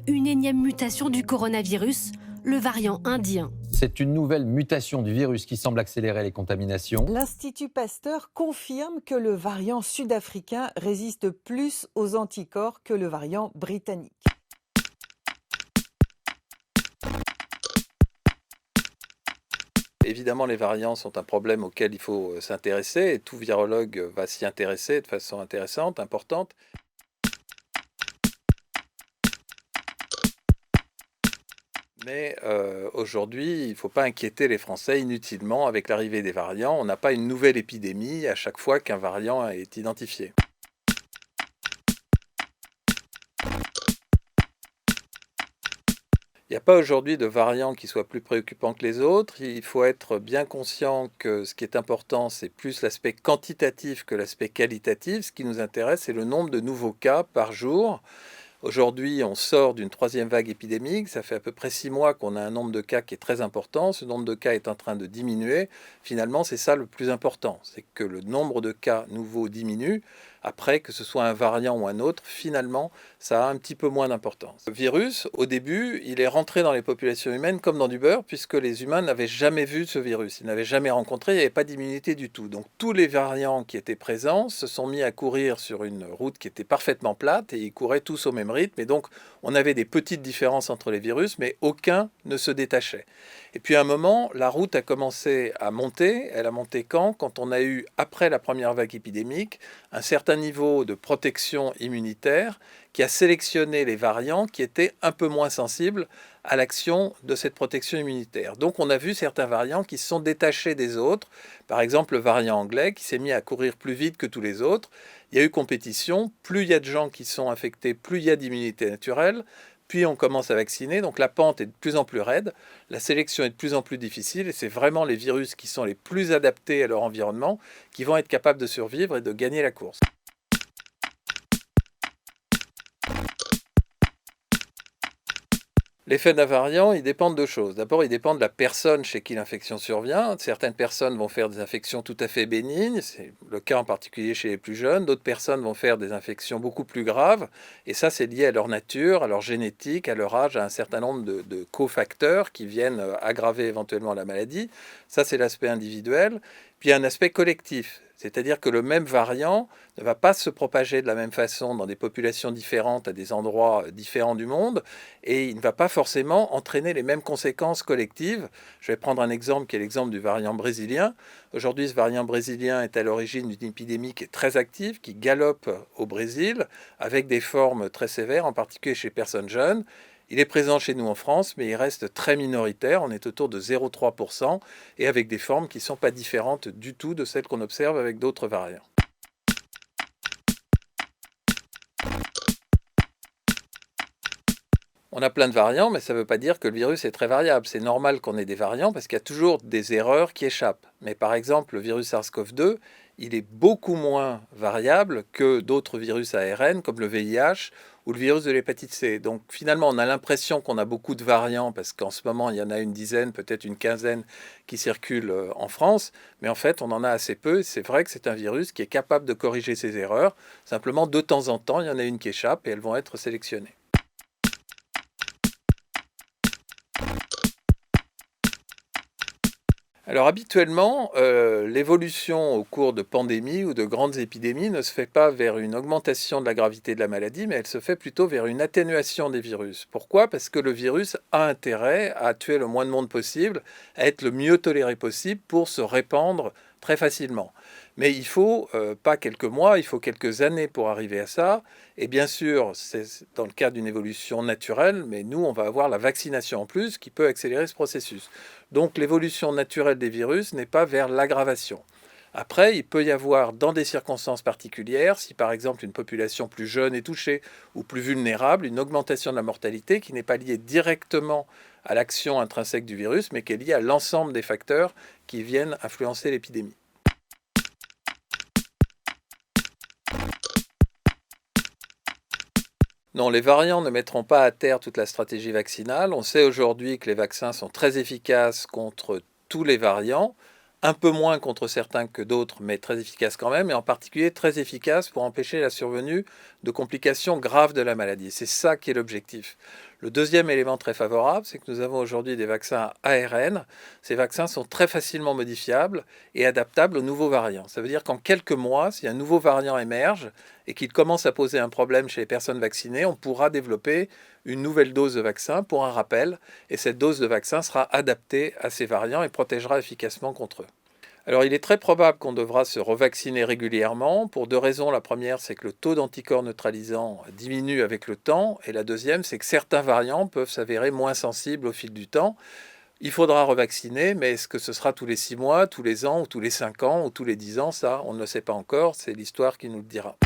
une énième mutation du coronavirus, le variant indien. C'est une nouvelle mutation du virus qui semble accélérer les contaminations. L'Institut Pasteur confirme que le variant sud-africain résiste plus aux anticorps que le variant britannique. Évidemment, les variants sont un problème auquel il faut s'intéresser et tout virologue va s'y intéresser de façon intéressante, importante. Mais aujourd'hui, il ne faut pas inquiéter les Français inutilement avec l'arrivée des variants. On n'a pas une nouvelle épidémie à chaque fois qu'un variant est identifié. Il n'y a pas aujourd'hui de variant qui soit plus préoccupant que les autres. Il faut être bien conscient que ce qui est important, c'est plus l'aspect quantitatif que l'aspect qualitatif. Ce qui nous intéresse, c'est le nombre de nouveaux cas par jour. Aujourd'hui, on sort d'une troisième vague épidémique. Ça fait à peu près 6 mois qu'on a un nombre de cas qui est très important. Ce nombre de cas est en train de diminuer. Finalement, c'est ça le plus important. C'est que le nombre de cas nouveaux diminue. Après, que ce soit un variant ou un autre, finalement, ça a un petit peu moins d'importance. Le virus, au début, il est rentré dans les populations humaines comme dans du beurre, puisque les humains n'avaient jamais vu ce virus. Ils n'avaient jamais rencontré, il n'y avait pas d'immunité du tout. Donc tous les variants qui étaient présents se sont mis à courir sur une route qui était parfaitement plate, et ils couraient tous au même rythme. Et donc, on avait des petites différences entre les virus, mais aucun ne se détachait. Et puis à un moment, la route a commencé à monter. Elle a monté quand on a eu, après la première vague épidémique, un certain niveau de protection immunitaire qui a sélectionné les variants qui étaient un peu moins sensibles à l'action de cette protection immunitaire. Donc on a vu certains variants qui se sont détachés des autres. Par exemple, le variant anglais qui s'est mis à courir plus vite que tous les autres. Il y a eu compétition. Plus il y a de gens qui sont infectés, plus il y a d'immunité naturelle. Puis on commence à vacciner, donc la pente est de plus en plus raide, la sélection est de plus en plus difficile, et c'est vraiment les virus qui sont les plus adaptés à leur environnement qui vont être capables de survivre et de gagner la course. L'effet d'un variant, il dépend de deux choses. D'abord, il dépend de la personne chez qui l'infection survient. Certaines personnes vont faire des infections tout à fait bénignes, c'est le cas en particulier chez les plus jeunes. D'autres personnes vont faire des infections beaucoup plus graves. Et ça, c'est lié à leur nature, à leur génétique, à leur âge, à un certain nombre de cofacteurs qui viennent aggraver éventuellement la maladie. Ça, c'est l'aspect individuel. Puis il y a un aspect collectif. C'est-à-dire que le même variant ne va pas se propager de la même façon dans des populations différentes, à des endroits différents du monde, et il ne va pas forcément entraîner les mêmes conséquences collectives. Je vais prendre un exemple qui est l'exemple du variant brésilien. Aujourd'hui, ce variant brésilien est à l'origine d'une épidémie qui est très active, qui galope au Brésil, avec des formes très sévères, en particulier chez les personnes jeunes. Il est présent chez nous en France, mais il reste très minoritaire. On est autour de 0,3% et avec des formes qui ne sont pas différentes du tout de celles qu'on observe avec d'autres variants. On a plein de variants, mais ça ne veut pas dire que le virus est très variable. C'est normal qu'on ait des variants parce qu'il y a toujours des erreurs qui échappent. Mais par exemple, le virus SARS-CoV-2, il est beaucoup moins variable que d'autres virus ARN comme le VIH ou le virus de l'hépatite C. Donc finalement, on a l'impression qu'on a beaucoup de variants parce qu'en ce moment, il y en a une dizaine, peut-être une quinzaine qui circulent en France. Mais en fait, on en a assez peu. C'est vrai que c'est un virus qui est capable de corriger ses erreurs. Simplement, de temps en temps, il y en a une qui échappe et elles vont être sélectionnées. Alors habituellement, l'évolution au cours de pandémies ou de grandes épidémies ne se fait pas vers une augmentation de la gravité de la maladie, mais elle se fait plutôt vers une atténuation des virus. Pourquoi ? Parce que le virus a intérêt à tuer le moins de monde possible, à être le mieux toléré possible pour se répandre très facilement. Mais il faut pas quelques mois, il faut quelques années pour arriver à ça. Et bien sûr, c'est dans le cadre d'une évolution naturelle, mais nous, on va avoir la vaccination en plus qui peut accélérer ce processus. Donc l'évolution naturelle des virus n'est pas vers l'aggravation. Après, il peut y avoir, dans des circonstances particulières, si par exemple une population plus jeune est touchée ou plus vulnérable, une augmentation de la mortalité qui n'est pas liée directement à l'action intrinsèque du virus, mais qui est liée à l'ensemble des facteurs qui viennent influencer l'épidémie. Non, les variants ne mettront pas à terre toute la stratégie vaccinale. On sait aujourd'hui que les vaccins sont très efficaces contre tous les variants, un peu moins contre certains que d'autres, mais très efficaces quand même, et en particulier très efficaces pour empêcher la survenue de complications graves de la maladie. C'est ça qui est l'objectif. Le deuxième élément très favorable, c'est que nous avons aujourd'hui des vaccins ARN. Ces vaccins sont très facilement modifiables et adaptables aux nouveaux variants. Ça veut dire qu'en quelques mois, si un nouveau variant émerge et qu'il commence à poser un problème chez les personnes vaccinées, on pourra développer une nouvelle dose de vaccin pour un rappel. Et cette dose de vaccin sera adaptée à ces variants et protégera efficacement contre eux. Alors il est très probable qu'on devra se revacciner régulièrement pour deux raisons. La première, c'est que le taux d'anticorps neutralisants diminue avec le temps. Et la deuxième, c'est que certains variants peuvent s'avérer moins sensibles au fil du temps. Il faudra revacciner, mais est-ce que ce sera tous les 6 mois, tous les ans, ou tous les 5 ans, ou tous les 10 ans? Ça, on ne le sait pas encore. C'est l'histoire qui nous le dira.